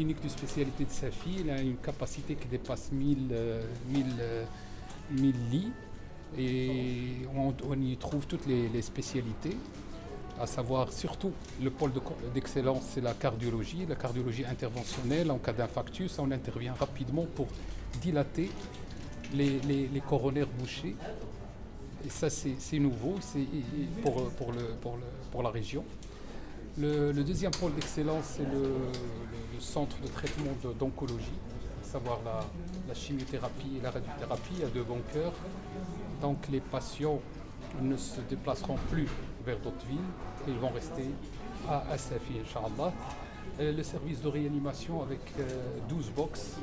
clinique de spécialité de Safi, il a une capacité qui dépasse 1000 lits et on y trouve toutes les spécialités, à savoir surtout le pôle d'excellence, c'est la cardiologie interventionnelle. En cas d'infarctus, on intervient rapidement pour dilater les coronaires bouchés. Et ça, c'est nouveau pour la région. Le deuxième pôle d'excellence, c'est le centre de traitement d'oncologie, à savoir la chimiothérapie et la radiothérapie à deux bons cœurs. Donc les patients ne se déplaceront plus vers d'autres villes, et ils vont rester à Safi, Inch'Allah. Le service de réanimation avec 12 box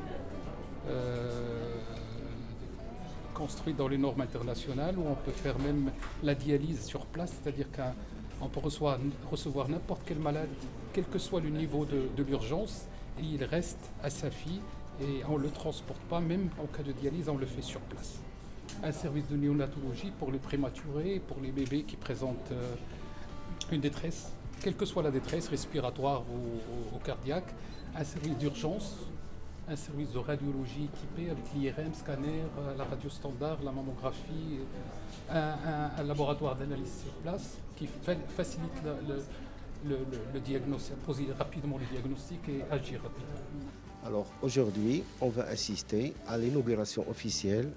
construit dans les normes internationales, où on peut faire même la dialyse sur place, c'est-à-dire qu'on peut recevoir n'importe quel malade, quel que soit le niveau de l'urgence, et il reste à Safi et on ne le transporte pas, même en cas de dialyse, on le fait sur place. Un service de néonatologie pour les prématurés, pour les bébés qui présentent une détresse, quelle que soit la détresse respiratoire ou cardiaque, un service d'urgence, un service de radiologie équipé avec l'IRM, scanner, la radio standard, la mammographie, un laboratoire d'analyse sur place qui facilite le diagnostic, poser rapidement le diagnostic et agir rapidement. Alors aujourd'hui, on va assister à l'inauguration officielle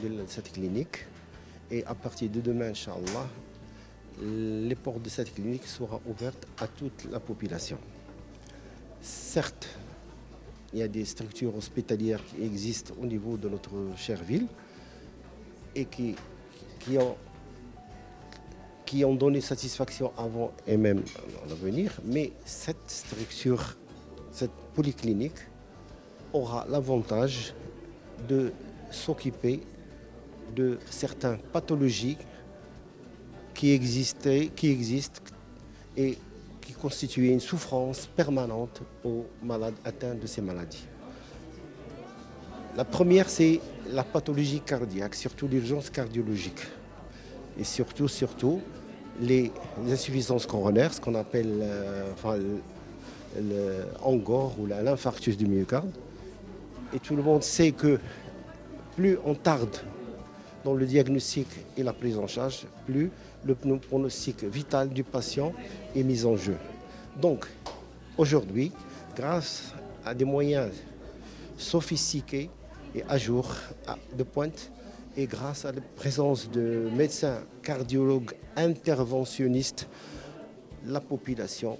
de cette clinique et à partir de demain, Inch'Allah, les portes de cette clinique seront ouvertes à toute la population. Certes, il y a des structures hospitalières qui existent au niveau de notre chère ville et qui ont donné satisfaction avant et même à l'avenir, mais cette structure, cette polyclinique aura l'avantage de s'occuper de certaines pathologies qui existent et qui constituaient une souffrance permanente aux malades atteints de ces maladies. La première, c'est la pathologie cardiaque, surtout l'urgence cardiologique. Et surtout, les insuffisances coronaires, ce qu'on appelle l'angor ou l'infarctus du myocarde. Et tout le monde sait que plus on tarde dans le diagnostic et la prise en charge, plus le pronostic vital du patient est mis en jeu. Donc, aujourd'hui, grâce à des moyens sophistiqués et à jour, de pointe, et grâce à la présence de médecins cardiologues interventionnistes, la population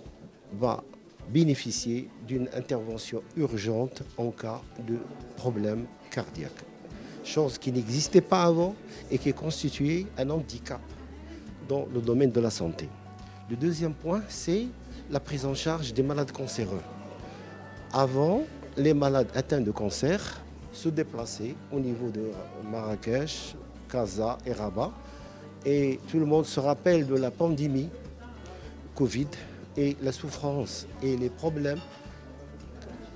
va bénéficier d'une intervention urgente en cas de problème cardiaque. Chose qui n'existait pas avant et qui constituait un handicap dans le domaine de la santé. Le deuxième point, c'est la prise en charge des malades cancéreux. Avant, les malades atteints de cancer se déplaçaient au niveau de Marrakech, Casa et Rabat. Et tout le monde se rappelle de la pandémie Covid et la souffrance et les problèmes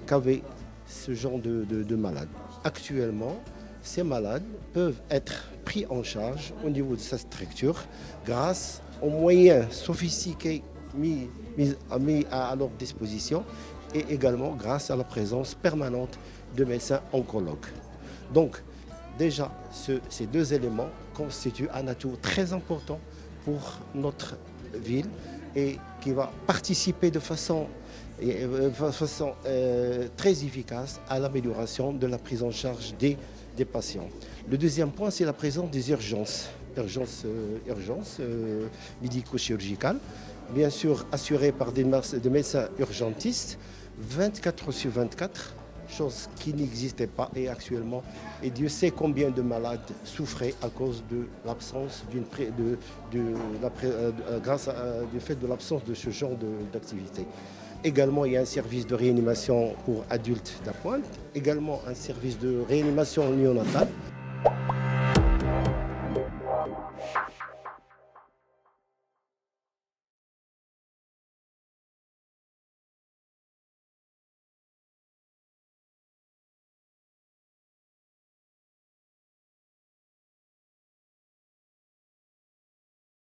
qu'avait ce genre de malades. Actuellement, ces malades peuvent être pris en charge au niveau de cette structure grâce aux moyens sophistiqués mis à leur disposition et également grâce à la présence permanente de médecins oncologues. Donc, déjà, ces deux éléments constituent un atout très important pour notre ville et qui va participer de façon très efficace à l'amélioration de la prise en charge des patients. Le deuxième point, c'est la présence des urgences médico-chirurgicales, bien sûr assurées par des médecins urgentistes, 24/24, chose qui n'existait pas et actuellement, et Dieu sait combien de malades souffraient à cause de l'absence du fait de l'absence de ce genre d'activité. Également, il y a un service de réanimation pour adultes d'appoint, également un service de réanimation néonatale.